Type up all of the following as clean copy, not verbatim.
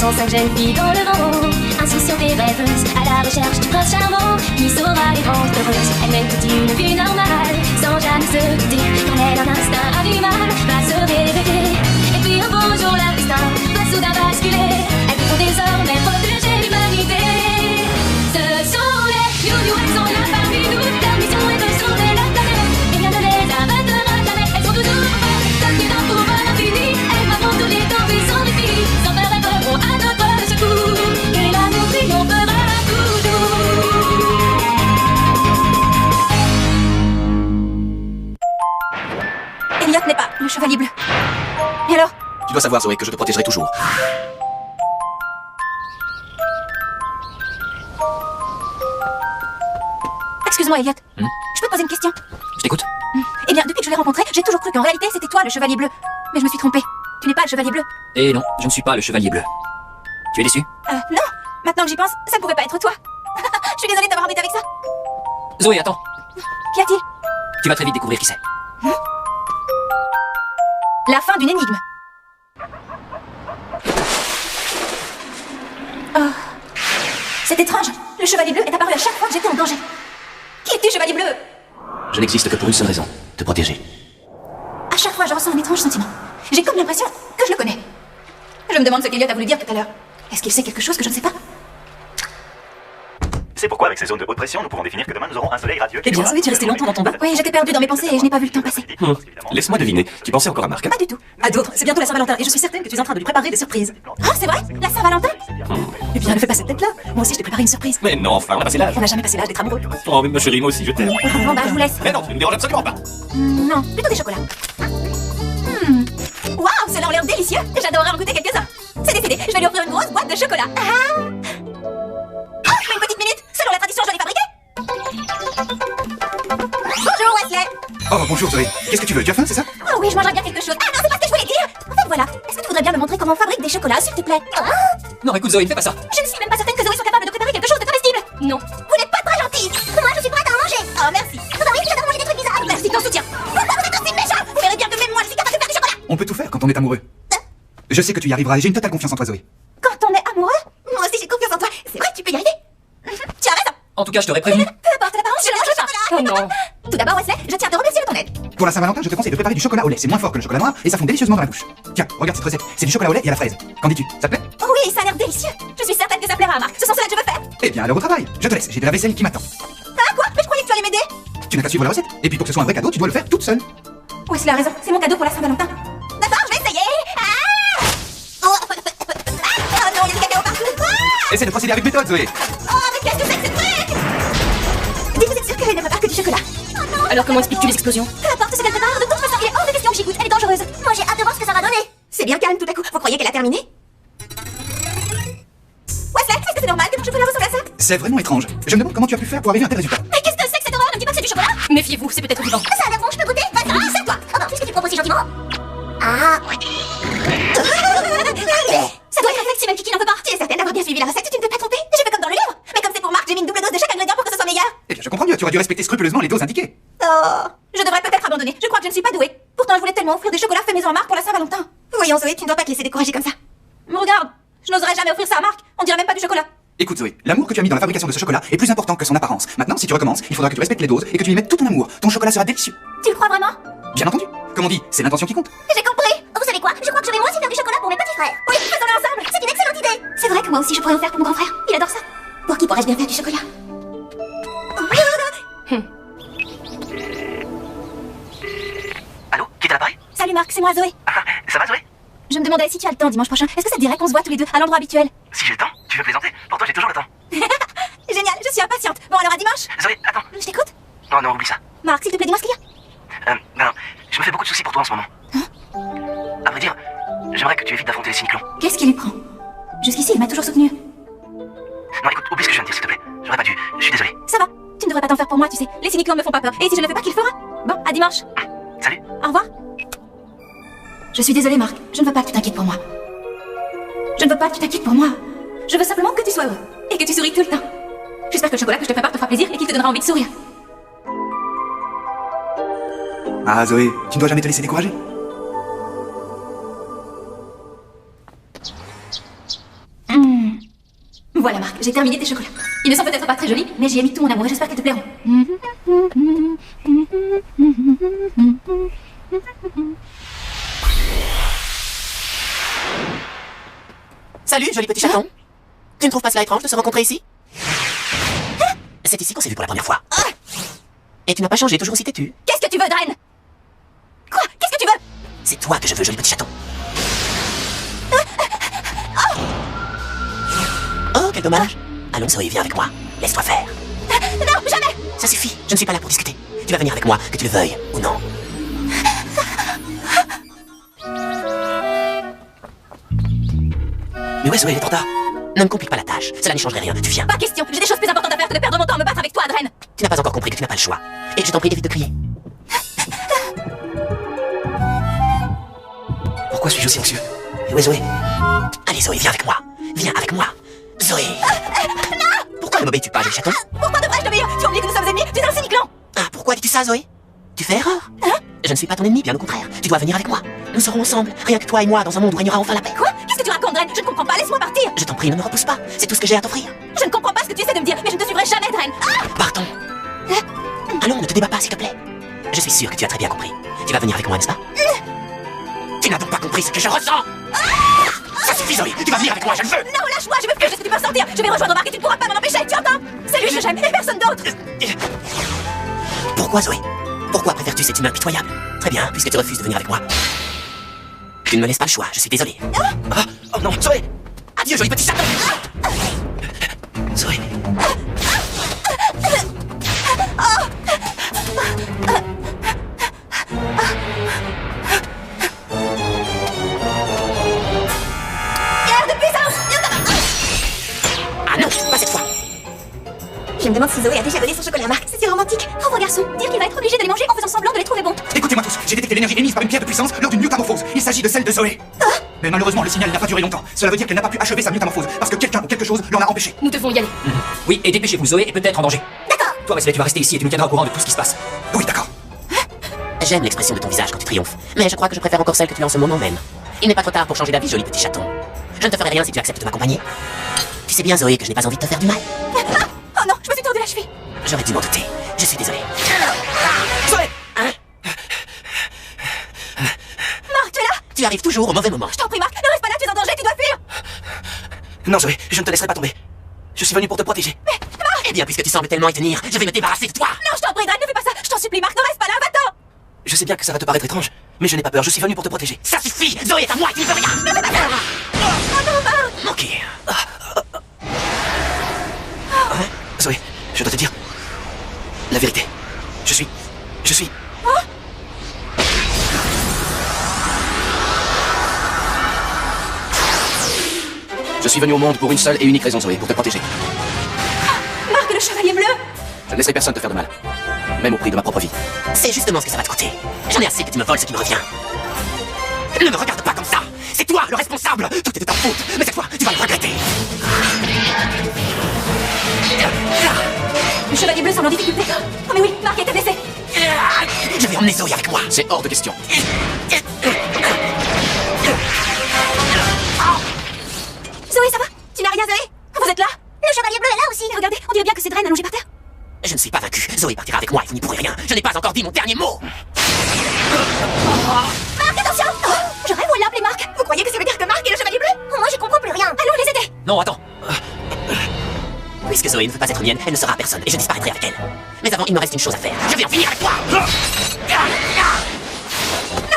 sont 5 jeunes filles dans le vent, insouciantes et rêveuses, à la recherche du prince charmant qui saura les rendre heureuses. Elles mènent toute une vie normale, sans jamais se douter qu'en elles un instinct animal va se réveiller. Et puis un beau jour leur destin va soudain basculer. Elles devront désormais protéger l'humanité. Ce sont les New, elles sont là parmi nous. Leur mission est de sauver la planète, et rien ne les arrêtera jamais. Elles sont toujours prêtes, dotés d'un pouvoir infini. Elles m'avons tous les temps sans défi, sans peur elles feront à notre secours. Que l'amour triomphera toujours. Elliot n'est pas le chevalier bleu. Et alors? Tu dois savoir, Zoé, que je te protégerai toujours. Excuse-moi, Elliot. Je peux te poser une question? Je t'écoute. Eh bien, depuis que je l'ai rencontré, j'ai toujours cru qu'en réalité, c'était toi le chevalier bleu. Mais je me suis trompée. Tu n'es pas le chevalier bleu. Et non, je ne suis pas le chevalier bleu. Tu es déçu? Non. Maintenant que j'y pense, ça ne pouvait pas être toi. Je suis désolée de t'avoir embêté avec ça. Zoé, attends. Qu'y a-t-il? Tu vas très vite découvrir qui c'est. La fin d'une énigme. Oh. C'est étrange. Le chevalier bleu est apparu à chaque fois que j'étais en danger. Qui es-tu, chevalier bleu? Je n'existe que pour une seule raison, te protéger. À chaque fois, je ressens un étrange sentiment. J'ai comme l'impression que je le connais. Je me demande ce qu'Elliot a voulu dire tout à l'heure. Est-ce qu'il sait quelque chose que je ne sais pas? C'est pourquoi, avec ces zones de haute pression, nous pouvons définir que demain nous aurons un soleil radieux. Eh bien, Zoé, tu es resté longtemps dans ton bain. Oui, j'étais perdue dans mes pensées et je n'ai pas vu le temps passer. Laisse-moi deviner. Tu pensais encore à Marc? Pas du tout. À d'autres. C'est bientôt la Saint-Valentin et je suis certaine que tu es en train de lui préparer des surprises. Oh, c'est vrai? La Saint-Valentin? Eh bien, ne fais pas cette tête-là. Moi aussi, je t'ai préparé une surprise. Mais non, enfin, on a passé l'âge. On n'a jamais passé l'âge d'être amoureux. Oh, mais ma chérie, moi aussi, je t'aime. Bon, bah, je vous laisse. Mais non, tu ne me déranges absolument pas. Non, plutôt des chocolats. Waouh, cela a l'air délicieux. J'adorerais en goûter quelques-uns. C'est décidé, je vais lui offrir une grosse boîte de chocolat. Oh, une petite minute. Selon la tradition, je l'ai fabriqué. Bonjour, Wesley. Oh, bonjour Zoé. Qu'est-ce que tu veux? Tu as faim, c'est ça? Oh oui, je mangerais bien quelque chose. Ah non, c'est pas ce que je voulais dire. En fait, voilà. Est-ce que tu voudrais bien me montrer comment on fabrique des chocolats, s'il te plaît? Non, écoute, Zoé, ne fais pas ça. Je ne suis même pas certaine que Zoé soit capable de préparer quelque chose de comestible. Non. Vous n'êtes pas très gentil. Moi, je suis prête à en manger. Oh, merci. Bah oui, j'adore manger des trucs bizarres. Merci de ton soutien. Pourquoi vous êtes aussi méchant? Vous verrez bien que même moi, je suis capable de faire du chocolat. On peut tout faire quand on est amoureux. Je sais que tu y arriveras et j'ai une totale confiance en toi, Zoé. Quand on est amoureux? Moi aussi, j'ai confiance en toi. C'est vrai, tu peux y arriver. Tu as raison. En tout cas, je t'aurais prévenu. Peu importe l'apparence, je ne mange pas. Oh non. Tout d'abord, Wesley, je tiens à te remercier de ton aide. Pour la Saint-Valentin, je te conseille de préparer du chocolat au lait. C'est moins fort que le chocolat noir et ça fond délicieusement dans la bouche. Tiens, regarde cette recette. C'est du chocolat au lait et à la fraise. Qu'en dis-tu? Ça te plaît? Oh oui, ça a l'air délicieux. Je suis certaine que ça plaira à Marc. Ce sont cela que je veux faire. Eh bien, alors au travail. Je te laisse. J'ai de la vaisselle qui m'attend. Ah, quoi? Mais je croyais que tu allais m'aider. Tu n'as qu'à suivre la recette. Et puis pour que ce soit un vrai cadeau, tu dois le faire toute seule. Wesley a raison. C'est mon cadeau pour la Saint-Valentin. D'accord, je vais essayer. Ah oh. Ah non, il y a du cacao partout. Ah Essaie de procéder avec méthode, Zoé. oh, mais qu'est-ce que c'est que ce truc? Dis, vous êtes sûr qu'elle ne prépare que du chocolat? Oh non. Alors comment expliques-tu les explosions? Peu importe ce qu'elle prépare, de toute façon, il est hors de question que j'y goûte. Elle est dangereuse. Moi, j'ai hâte de voir ce que ça va donner. C'est bien calme tout à coup. Vous croyez qu'elle a terminé? Wesley, est-ce que c'est normal que mon chocolat ressemble à ça? C'est vraiment étrange. Je me demande comment tu as pu faire pour arriver à un tel résultat. Mais qu'est-ce que c'est que cette horreur? Ne me dis pas que c'est du chocolat. Méfiez-vous, c'est peut-être vivant. Ça a l'air bon, je peux goûter? Vas-y, serre-toi. Oh non, puisque tu proposes si gentiment. Ah. Ça doit être un si même Kiki n'en veut pas. Tu es certaine d'avoir bien suivi la recette, tu ne peux pas tromper. J'ai fait comme dans le livre. Mais comme c'est pour Marc, j'ai mis une double dose de chaque ingrédient pour que ce soit meilleur. Eh bien, je comprends mieux. Tu aurais dû respecter scrupuleusement les doses indiquées. Oh. Je devrais peut-être abandonner. Je crois que je ne suis pas douée. Pourtant, je voulais tellement offrir des chocolats faits maison à Marc pour la Saint-Valentin. Voyons, Zoé, tu ne dois pas te laisser décourager comme ça. Me regarde. Je n'oserais jamais offrir ça à Marc. On dirait même pas du chocolat. Écoute, Zoé, l'amour que tu as mis dans la fabrication de ce chocolat est plus important que son apparence. Maintenant, si tu recommences, il faudra que tu respectes les doses et que tu y mettes tout ton amour. Ton chocolat sera délicieux. Tu le crois vraiment? Bien entendu. Comme on dit, c'est l'intention qui compte. J'ai compris. Vous savez quoi? Je crois que je vais moi aussi faire du chocolat pour mes petits frères. Oui, faisons-le ensemble. C'est une excellente idée. C'est vrai que moi aussi je pourrais en faire pour mon grand frère. Il adore ça. Pour qui pourrais-je bien faire du chocolat? Allô? Qui est à l'appareil? Salut Marc, c'est moi Zoé. Ah, ça va, Zoé? Je me demandais si tu as le temps dimanche prochain. Est-ce que ça te dirait qu'on se voit tous les deux à l'endroit habituel? Si j'ai le temps, tu veux plaisanter? Pour toi, j'ai toujours le temps. Génial, je suis impatiente. Bon alors à dimanche. Zoé, attends. Je t'écoute. Non, non, oublie ça. Marc, s'il te plaît, dis-moi ce qu'il y a. Non, je me fais beaucoup de soucis pour toi en ce moment. À vrai dire, j'aimerais que tu évites d'affronter les cyclones. Qu'est-ce qui lui prend? Jusqu'ici, il m'a toujours soutenu. Non, écoute, oublie ce que je viens de dire, s'il te plaît. J'aurais pas dû. Je suis désolé. Ça va. Tu ne devrais pas t'en faire pour moi, tu sais. Les cyniclons me font pas peur. Et si je ne le fais pas, qu'il le fera? Bon, à dimanche. Salut. Au revoir. Je suis désolée, Marc. Je ne veux pas que tu t'inquiètes pour moi. Je ne veux pas que tu t'inquiètes pour moi. Je veux simplement que tu sois heureux. Et que tu souris tout le temps. J'espère que le chocolat que je te prépare te fera plaisir et qu'il te donnera envie de sourire. Ah, Zoé, tu ne dois jamais te laisser décourager. j'ai terminé tes chocolats. Ils ne sont peut-être pas très jolis, mais j'y ai mis tout mon amour et j'espère qu'ils te plairont. Salut, joli petit chaton. Tu ne trouves pas cela étrange de se rencontrer ici? C'est ici qu'on s'est vu pour la première fois. Et tu n'as pas changé, toujours aussi têtu. Qu'est-ce que tu veux, Dren? Quoi? Qu'est-ce que tu veux? C'est toi que je veux, joli petit chaton. Oh, quel dommage. Allons, Zoé, viens avec moi. Laisse-toi faire. Non, jamais! Ça suffit, je ne suis pas là pour discuter. Tu vas venir avec moi, que tu le veuilles ou non. Mais ouais, Zoé, elle est en retard. Ne me complique pas la tâche, cela n'y changerait rien, tu viens. Pas question, j'ai des choses plus importantes à faire que de perdre mon temps à me battre avec toi, Dren. Tu n'as pas encore compris que tu n'as pas le choix. Et je t'en prie, évite de crier. Pourquoi suis-je aussi anxieux? Ouais, Zoé. Allez, Zoé, viens avec moi. Viens avec moi. Zoé. Non! Pourquoi ne m'obéis-tu pas, joli chaton? Pourquoi devrais-je t'obéir? Tu as oublié que nous sommes ennemis? Tu es un cyniclant! Ah, pourquoi dis-tu ça, Zoé? Tu fais erreur? Hein? Je ne suis pas ton ennemi, bien au contraire. Tu dois venir avec moi. Nous serons ensemble, rien que toi et moi, dans un monde où régnera enfin la paix. Quoi? Qu'est-ce que tu racontes, Dren? Je ne comprends pas, laisse-moi partir! Je t'en prie, ne me repousse pas. C'est tout ce que j'ai à t'offrir. Je ne comprends pas ce que tu essaies de me dire, mais je ne te suivrai jamais, Dren! Ah! Partons. Allons, ne te débat pas, s'il te plaît. Je suis sûr que tu as très bien compris. Tu vas venir avec moi, n'est-ce pas? Tu n'as donc pas compris ce que je ressens? Ça suffit, Zoé. Tu vas venir avec moi, je le veux. Non, lâche-moi, je veux plus, est-ce que tu peux sortir? Je vais rejoindre Marc et tu ne pourras pas m'en empêcher, tu entends? C'est lui que j'aime, et personne d'autre! Pourquoi, Zoé? Pourquoi préfères-tu cet humain pitoyable? Très bien, puisque tu refuses de venir avec moi. Tu ne me laisses pas le choix, je suis désolé. Oh non, Zoé! Adieu, joli petit chaton! Zoé. Guerre de puissance! Ah non, pas cette fois! Je me demande si Zoé a déjà donné son chocolat à Marc. C'est si romantique. Pauvre garçon, dire qu'il va être obligé de les manger en faisant semblant de les trouver bons. Écoutez-moi tous, j'ai détecté l'énergie émise par une pierre de puissance lors d'une métamorphose. Il s'agit de celle de Zoé. Mais malheureusement, le signal n'a pas duré longtemps. Cela veut dire qu'elle n'a pas pu achever sa métamorphose, parce que quelqu'un ou quelque chose l'en a empêché. Nous devons y aller. Oui, et dépêchez-vous, Zoé est peut-être en danger. D'accord. Toi, Wesley, tu vas rester ici et tu nous tiendras au courant de tout ce qui se passe. Oui, d'accord. J'aime l'expression de ton visage quand tu triomphes, mais je crois que je préfère encore celle que tu as en ce moment même. Il n'est pas trop tard pour changer d'avis, joli petit chaton. Je ne te ferai rien si tu acceptes de m'accompagner. Tu sais bien, Zoé, que je n'ai pas envie de te faire du mal. Oh non, je me suis tordu la cheville. J'aurais dû m'en douter. Je suis désolé. Zoé! Marc, tu es là? Tu arrives toujours au mauvais moment. Je t'en prie, Marc, ne reste pas là, tu es en danger, tu dois fuir. Non, Zoé, je ne te laisserai pas tomber. Je suis venu pour te protéger. Eh bien, puisque tu sembles tellement y tenir, je vais me débarrasser de toi. Non, je t'en prie, Dren, ne fais pas ça. Je t'en supplie, Marc, ne reste pas là, va-t'en. Je sais bien que ça va te paraître étrange, mais je n'ai pas peur, je suis venu pour te protéger. Ça suffit. Zoé est à moi et tu ne peux rien. Ok. Hein? Zoé, je dois te dire la vérité. Je suis... Je suis venu au monde pour une seule et unique raison, Zoé, pour te protéger. Marc, le chevalier bleu. Je ne laisserai personne te faire de mal, même au prix de ma propre vie. C'est justement ce que ça va te coûter. J'en ai assez que tu me voles ce qui me revient. Ne me regarde pas comme ça. C'est toi le responsable. Tout était de ta faute. Mais cette fois, tu vas le regretter. Le chevalier bleu semble en difficulté. Oh mais oui, Marc était blessé. Je vais emmener Zoé avec moi. C'est hors de question. Zoé, ça va? Tu n'as rien, Zoé? Vous êtes là? Le chevalier bleu est là aussi. Regardez, on dirait bien que c'est Dren allongé par terre. Je ne suis pas vaincu. Zoé partira avec moi et vous n'y pourrez rien. Je n'ai pas encore dit mon dernier mot. Marc, attention! Je rêve où l'appeler Marc. Vous croyez que ça veut dire que Marc est le chevalier bleu? Moi, j'y comprends plus rien. Allons les aider. Non, attends. Puisque Zoé ne veut pas être mienne, elle ne sera à personne et je disparaîtrai avec elle. Mais avant, il me reste une chose à faire. Je vais en finir avec toi. Non,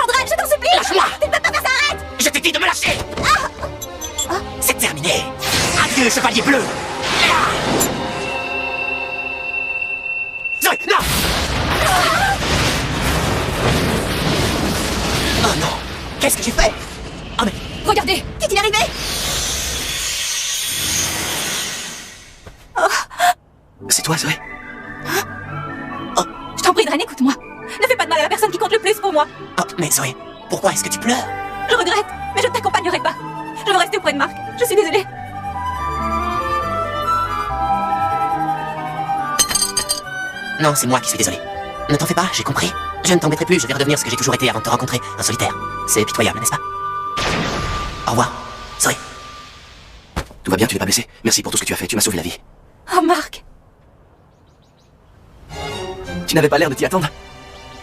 Dren, je t'en supplie. Lâche-moi. Tu ne peux pas faire ça, arrête. Je t'ai dit de me lâcher. C'est terminé. Adieu, chevalier bleu. Zoé, non. Oh non. Qu'est-ce que j'ai fait? Oh mais... Regardez, qu'est-il arrivé? C'est toi, Zoé? Je t'en prie, Dren, écoute-moi. Ne fais pas de mal à la personne qui compte le plus pour moi. Oh, mais Zoé, pourquoi est-ce que tu pleures? Je regrette, mais je ne t'accompagnerai pas. Je veux rester auprès de Marc. Je suis désolée. Non, c'est moi qui suis désolé. Ne t'en fais pas, j'ai compris. Je ne t'embêterai plus, je vais redevenir ce que j'ai toujours été avant de te rencontrer, un solitaire. C'est pitoyable, n'est-ce pas? Au revoir, Zoé. Tout va bien, tu n'es pas blessé? Merci pour tout ce que tu as fait, tu m'as sauvé la vie. Oh, Marc. Tu n'avais pas l'air de t'y attendre.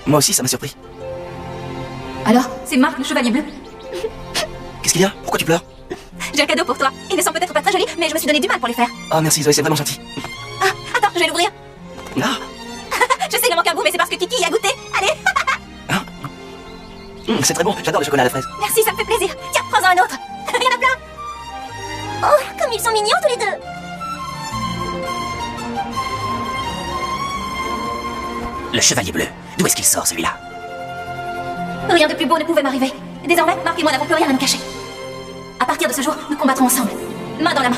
Moi aussi, ça m'a surpris. Alors, c'est Marc, le chevalier bleu. Qu'est-ce qu'il y a? Pourquoi tu pleures? J'ai un cadeau pour toi. Ils ne sont peut-être pas très jolis, mais je me suis donné du mal pour les faire. Oh merci Zoé, c'est vraiment gentil. Ah, attends, je vais l'ouvrir. Ah, Je sais, il en manque un bout, mais c'est parce que Kiki y a goûté. Allez. c'est très bon, j'adore le chocolat à la fraise. Merci, ça me fait plaisir. Tiens, prends-en un autre. Il y en a plein. Oh, comme ils sont mignons tous les deux. Le chevalier bleu, d'où est-ce qu'il sort celui-là? Rien de plus beau ne pouvait m'arriver. Désormais, Marc et moi n'avons plus rien à nous cacher. À partir de ce jour, nous combattrons ensemble, main dans la main.